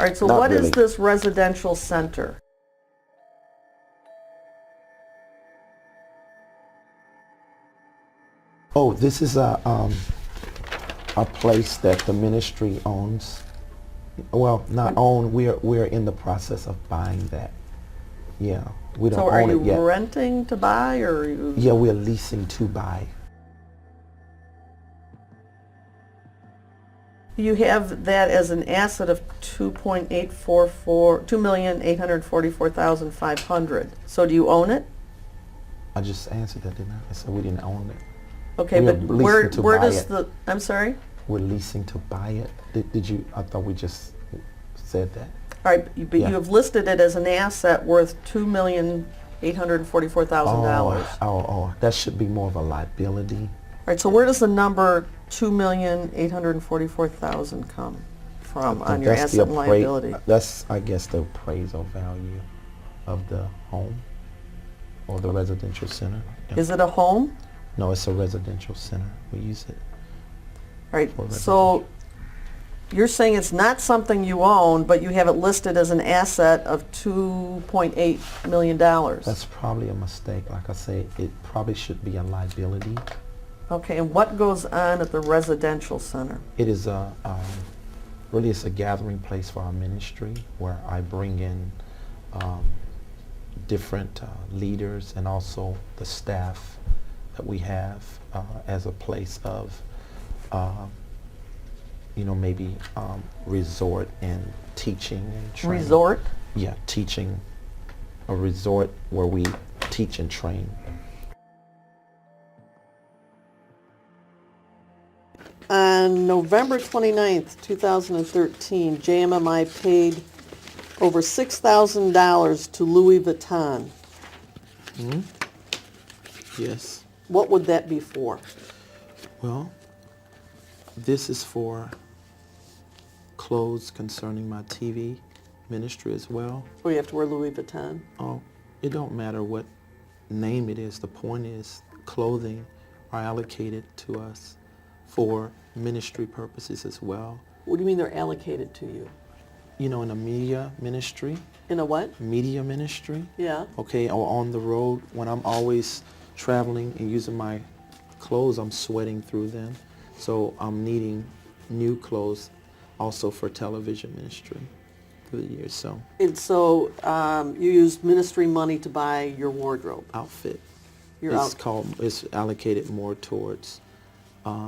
All right, so Not what really. is this residential center? Oh, this is a place that the ministry owns. Well, not own. We're in the process of buying that. Yeah, we don't So are own you it yet. renting to buy, or are you? Yeah, we're leasing to buy. You have that as an asset of $2,844,500. So do you own it? I just answered that, didn't I? I said we didn't own it. Okay, We're but leasing to where buy does it. the? I'm sorry. We're leasing to buy it. Did you? I thought we just said that. All right, but Yeah. you have listed it as an asset worth $2,844,000. Oh, that should be more of a liability. All right, so where does the number $2,844,000 come from on your That's the asset and liability? That's, I guess, the appraisal value of the home or the residential center. Yeah. Is it a home? No, it's a residential center. We use it. All right, For so you're saying it's not something you own, but you have it listed as an asset of $2.8 million. That's probably a mistake. Like I say, it probably should be a liability. Okay, and what goes on at the residential center? It is really it's a gathering place for our ministry where I bring in different leaders and also the staff that we have as a place of maybe resort and teaching and training. Resort? Yeah, teaching. A resort where we teach and train. On November 29th, 2013, JMMI paid over $6,000 to Louis Vuitton. Mm-hmm. Yes. What would that be for? Well, this is for clothes concerning my TV ministry as well. Oh, you have to wear Louis Vuitton? Oh, it don't matter what name it is. The point is clothing are allocated to us for ministry purposes as well. What do you mean they're allocated to you? You know, in a media ministry. In a what? Media ministry. Yeah. Okay, or on the road, when I'm always traveling and using my clothes, I'm sweating through them. So I'm needing new clothes also for television ministry through the years. So. And so you use ministry money to buy your wardrobe? Outfit. Your It's allocated more towards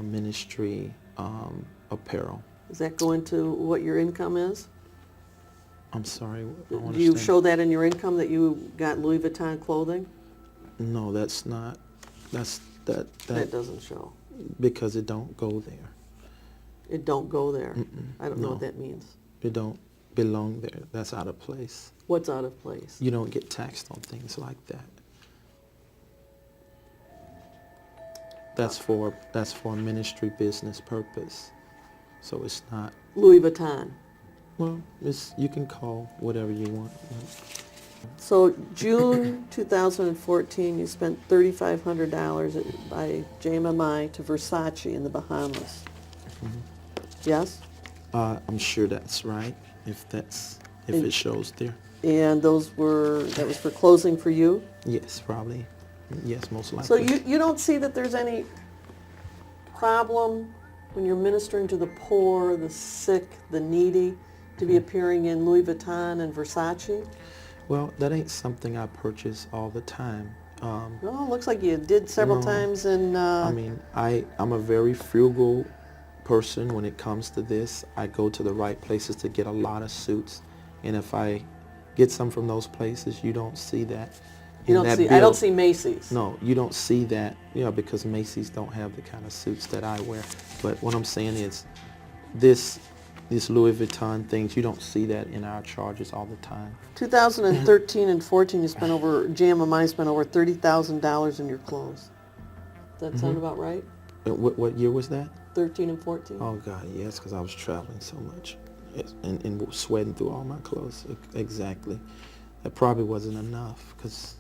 ministry apparel. Does that go into what your income is? I'm sorry. I don't Do you understand. show that in your income that you got Louis Vuitton clothing? No, that's not. That doesn't show. Because it don't go there. It don't go there. I don't know no. what that means. It don't belong there. That's out of place. What's out of place? You don't get taxed on things like that. That's for ministry business purpose. So it's not. Louis Vuitton. Well, you can call whatever you want. So June 2014, you spent $3,500 by JMMI to Versace in the Bahamas. Mm-hmm. Yes? I'm sure that's right. If it shows there. And that was for clothing for you? Yes, probably. Yes, most likely. So you don't see that there's any problem when you're ministering to the poor, the sick, the needy, to be appearing in Louis Vuitton and Versace? Well, that ain't something I purchase all the time. Well, it looks like you did several times in... I mean, I'm a very frugal person when it comes to this. I go to the right places to get a lot of suits. And if I get some from those places, you don't see that. I don't see Macy's. No, you don't see that, because Macy's don't have the kind of suits that I wear. But what I'm saying is this Louis Vuitton things, you don't see that in our charges all the time. 2013 and 14, JMMI spent over $30,000 in your clothes. Does that sound about right? What year was that? 13 and 14? Oh, God, yes, because I was traveling so much and sweating through all my clothes. Exactly. That probably wasn't enough because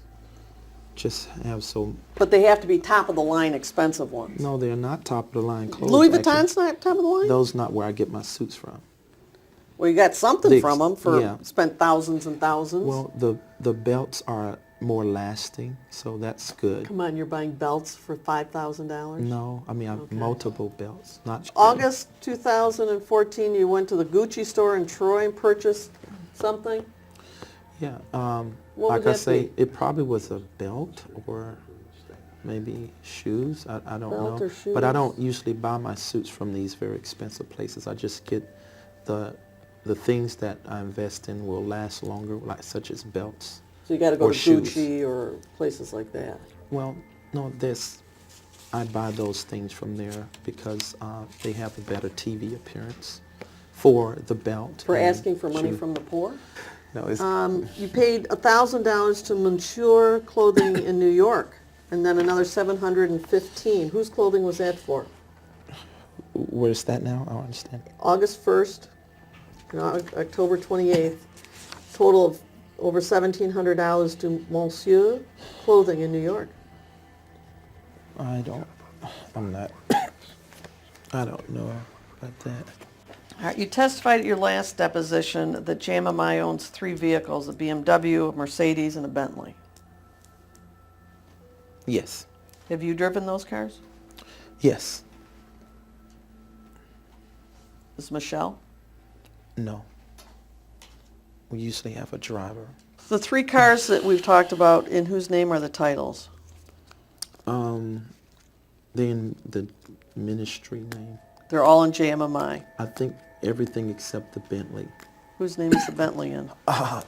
just have so... But they have to be top-of-the-line expensive ones. No, they're not top-of-the-line clothes. Louis actually. Vuitton's not top-of-the-line? Those not where I get my suits from. Well, you got something The from them yeah. spent thousands and thousands. Well, the belts are more lasting, so that's good. Come on, you're buying belts for $5,000? No, I mean, I have Okay. multiple belts. Not August 2014, you went to the Gucci store in Troy and purchased something? Yeah. What Like would I that say, be? it probably was a belt or maybe shoes. I don't Belt know. or shoes? But I don't usually buy my suits from these very expensive places. I just get the things that I invest in will last longer, like such as belts. So you got to go Or to shoes. Gucci or places like that. Well, no, I buy those things from there because they have a better TV appearance for the belt. For and asking for money shoe. from the poor? No, it's You paid $1,000 to Monsieur Clothing in New York, and then another $715. Whose clothing was that for? where's that now? I don't understand. August 1st, and October 28th, total of over $1,700 to Monsieur Clothing in New York. I don't know about that. All right, you testified at your last deposition that JMMI owns 3 vehicles, a BMW, a Mercedes, and a Bentley. Yes. Have you driven those cars? Yes. Is Michelle? No. We usually have a driver. The 3 cars that we've talked about, in whose name are the titles? Then the ministry name. They're all in JMMI. I think everything except the Bentley. Whose name is the Bentley in?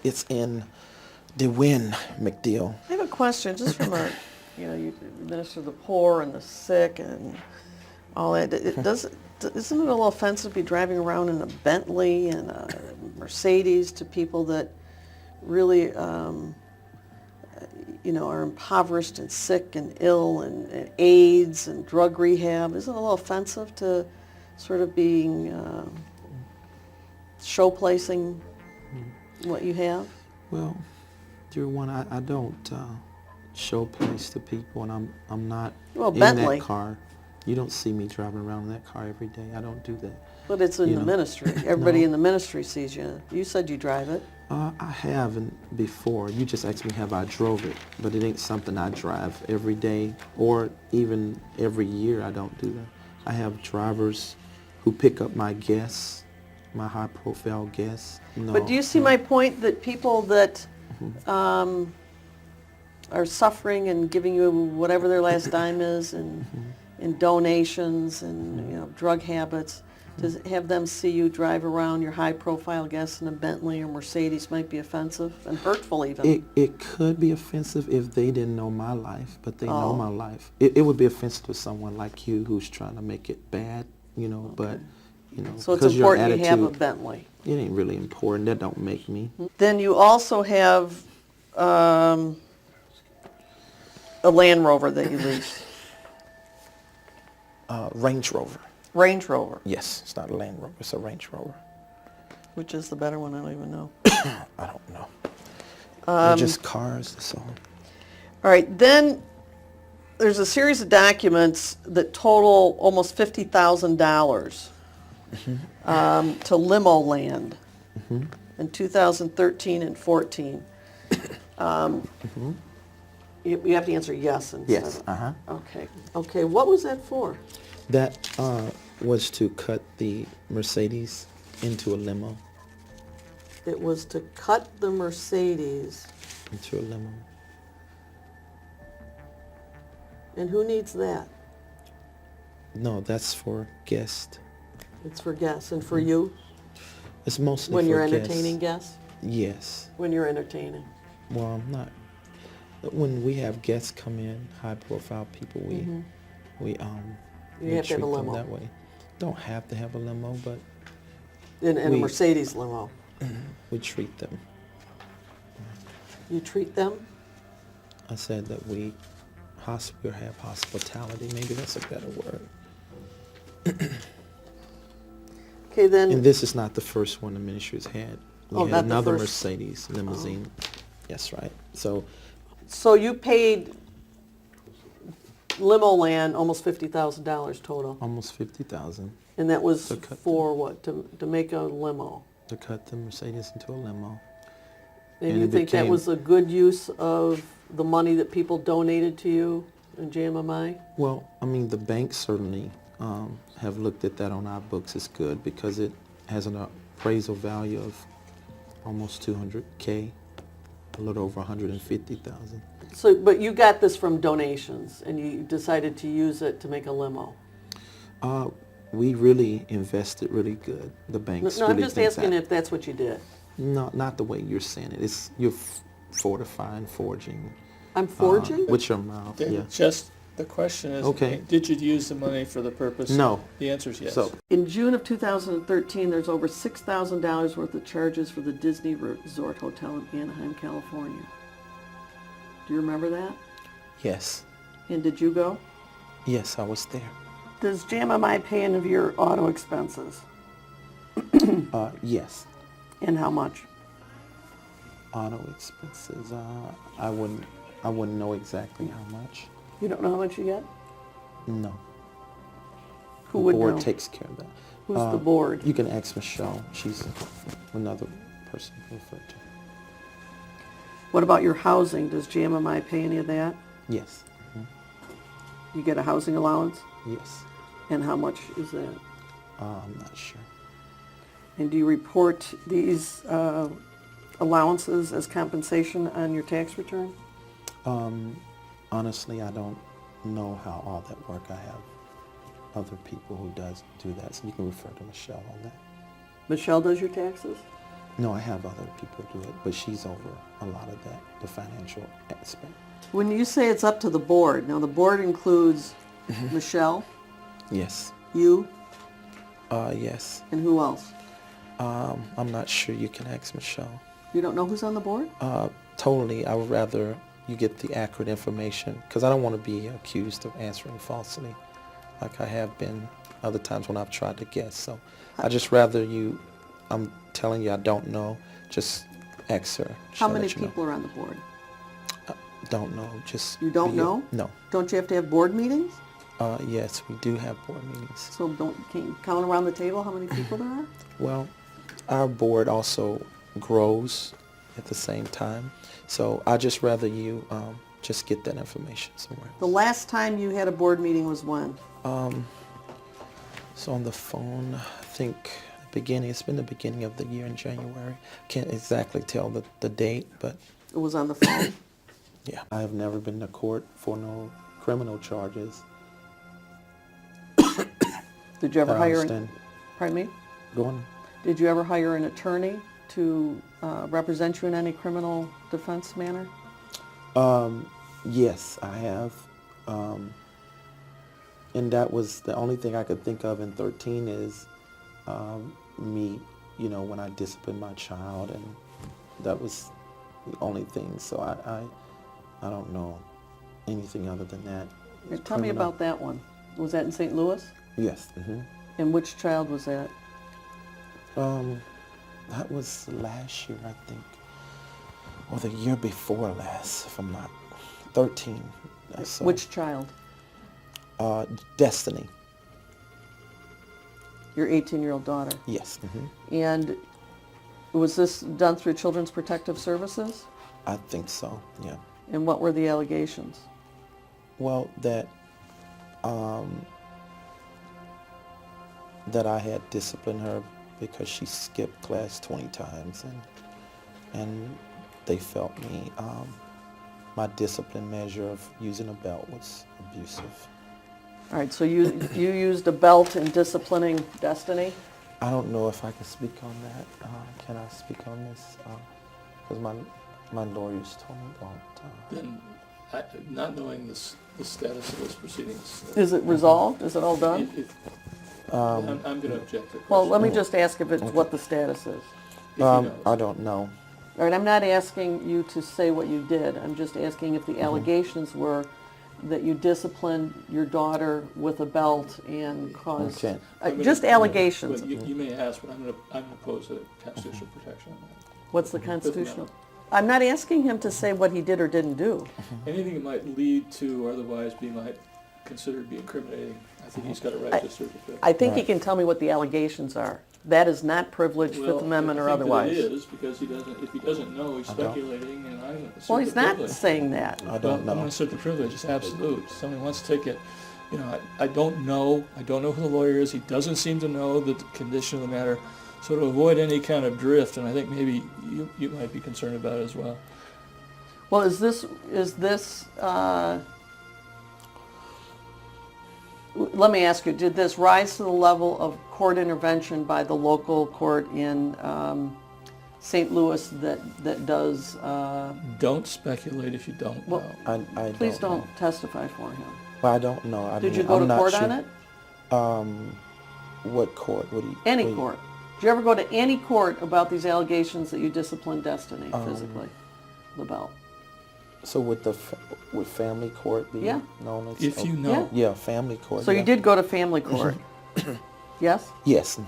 It's in DeWin McDeal. I have a question, just from a, you minister to the poor and the sick and all that. Isn't it a little offensive to be driving around in a Bentley and a Mercedes to people that really, are impoverished and sick and ill and AIDS and drug rehab? Isn't it a little offensive to sort of being show-placing what you have? Well, dear one, I don't show place to people, and I'm not Well, in Bentley. that car. You don't see me driving around in that car every day. I don't do that. But it's in You the know. ministry. Everybody No. in the ministry sees you. You said you drive it. I haven't before. You just asked me have I drove it, but it ain't something I drive every day or even every year. I don't do that. I have drivers who pick up my guests, my high-profile guests. No, But do you see no. my point that people that are suffering and giving you whatever their last dime is and in donations and drug habits, to have them see you drive around your high-profile guests in a Bentley or Mercedes might be offensive and hurtful even. It could be offensive if they didn't know my life, but they know Oh. my life. It would be offensive to someone like you who's trying to make it bad, but, So it's because your important you have a attitude, Bentley. it ain't really important. That don't make me. Then you also have a Land Rover that you lease. Range Rover. Range Rover. Yes, it's not a Land Rover. It's a Range Rover. Which is the better one? I don't even know. I don't know. They're just cars, that's all. All right, then there's a series of documents that total almost $50,000 to Limo Land in 2013 and 14. You have to answer yes instead Yes, of- Okay, what was that for? That was to cut the Mercedes into a limo. It was to cut the Mercedes. Into a limo. And who needs that? No, that's for guests. It's for guests and for you It's mostly when for you're guests. entertaining guests? Yes. When you're entertaining. Well, I'm not. When we have guests come in, high-profile people, we You have to have treat a them limo. that way. Don't have to have a limo, but In a we- Mercedes limo. we treat them. You treat them? I said that we have hospitality. Maybe that's a better word. Okay, then. And this is not the first one the ministry's had. We Oh, had not the another first. Mercedes limousine. Yes, right. So So you paid Limo Land almost $50,000 total, almost 50,000. and that was To cut for what? To make a limo. to cut the Mercedes into a limo. And you it think that became- was a good use of the money that people donated to you in JMMI? Well, I mean, the banks certainly have looked at that on our books as good because it has an appraisal value of almost 200K, a little over 150,000. So, but you got this from donations, and you decided to use it to make a limo. We really invested really good. The banks No, really I'm just think asking that. if that's what you did. No, not the way you're saying it. It's you're fortifying, forging. I'm forging? With your mouth, Then yeah. just, the question is, Okay. did you use the money for the purpose? No. The answer is yes. So, In June of 2013, there's over $6,000 worth of charges for the Disney Resort Hotel in Anaheim, California. Do you remember that? yes. And did you go? Yes, I was there. Does JMMI pay any of your auto expenses? Yes. And how much? Auto expenses, I wouldn't know exactly how much. You don't know how much you get? No. Who The would board know? takes care of that. Who's the board? You can ask Michelle. She's another person to refer to. What about your housing? Does JMMI pay any of that? Yes. You get a housing allowance? Yes. And how much is that? I'm not sure. And do you report these allowances as compensation on your tax return? Honestly, I don't know how all that work. I have other people who do that, so you can refer to Michelle on that. Michelle does your taxes? No, I have other people do it, but she's over a lot of that, the financial aspect. When you say it's up to the board, now the board includes Michelle, Yes. you, Yes. and who else? I'm not sure. You can ask Michelle. You don't know who's on the board? Totally. I would rather you get the accurate information because I don't want to be accused of answering falsely like I have been other times when I've tried to guess. So I just rather you, I'm telling you I don't know, just ask her. How She'll many let you know. people are on the board? Don't know. Just You don't be- know? No. Don't you have to have board meetings? Yes, we do have board meetings. So can you count around the table how many people there are? Well, our board also grows at the same time. So I just rather you just get that information somewhere The else. last time you had a board meeting was when? So on the phone, I think it's been the beginning of the year in January. Can't exactly tell the date, but It was on the phone. yeah. I have never been to court for no criminal charges. Did you ever I hire understand. pardon me? Go on. Did you ever hire an attorney to represent you in any criminal defense manner? Yes, I have. And that was the only thing I could think of in 13 is me, when I disciplined my child, and that was the only thing. So I don't know anything other than that. It's Tell me criminal. about that one. Was that in St. Louis? Yes. Mm-hmm. And which child was that? That was last year, I think, or the year before last, if I'm not 13. So, Which child? Destiny. Your 18-year-old daughter. Yes. Mm-hmm. And was this done through Children's Protective Services? I think so. Yeah. And what were the allegations? Well, that I had disciplined her because she skipped class 20 times, and they felt my discipline measure of using a belt was abusive. All right, so you used a belt in disciplining Destiny? I don't know if I can speak on that. Can I speak on this? Because my lawyers told me don't. Then, not knowing the status of those proceedings. Is it resolved? Is it all done? I'm going to object to the Well, let me question. just ask if it's what the status is. If he knows. I don't know. All right, I'm not asking you to say what you did. I'm just asking if the allegations were that you disciplined your daughter with a belt and caused... Okay. just allegations. Well, you may ask, but I'm going to oppose a constitutional protection on that. What's the constitutional? I'm not asking him to say what he did or didn't do. Anything that might lead to or otherwise might considered be incriminating, I think he's got a right to assert it. I think he Right. can tell me what the allegations are. that is not privileged, Fifth Amendment or otherwise. I think that it is, because if he doesn't know, he's I don't. speculating, and I'm going to assert Well, the he's not privilege. saying that. I don't I'm going to know. assert the privilege. It's absolute. Somebody wants to take it. You know, I don't know. I don't know who the lawyer is. He doesn't seem to know the condition of the matter. So to avoid any kind of drift, and I think maybe you might be concerned about it as well. Well, is this, let me ask you, did this rise to the level of court intervention by the local court in St. Louis that does, Don't speculate if you don't well, know. I please don't know. don't testify for him. Well, I don't know. I Did mean, you go I'm to not court sure. on it? What court? What do you? Any what do you- court. Did you ever go to any court about these allegations that you disciplined Destiny physically, LaBelle? So would would family court be Yeah. known as? If you know. Yeah, family court. So yeah. you did go to family court? Yes? Yes.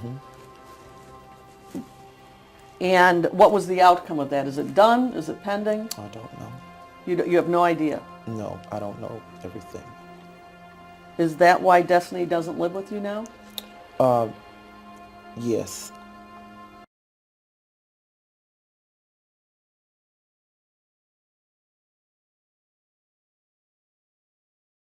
And what was the outcome of that? Is it done? Is it pending? I don't know. You have no idea. No, I don't know everything. Is that why Destiny doesn't live with you now? Yes,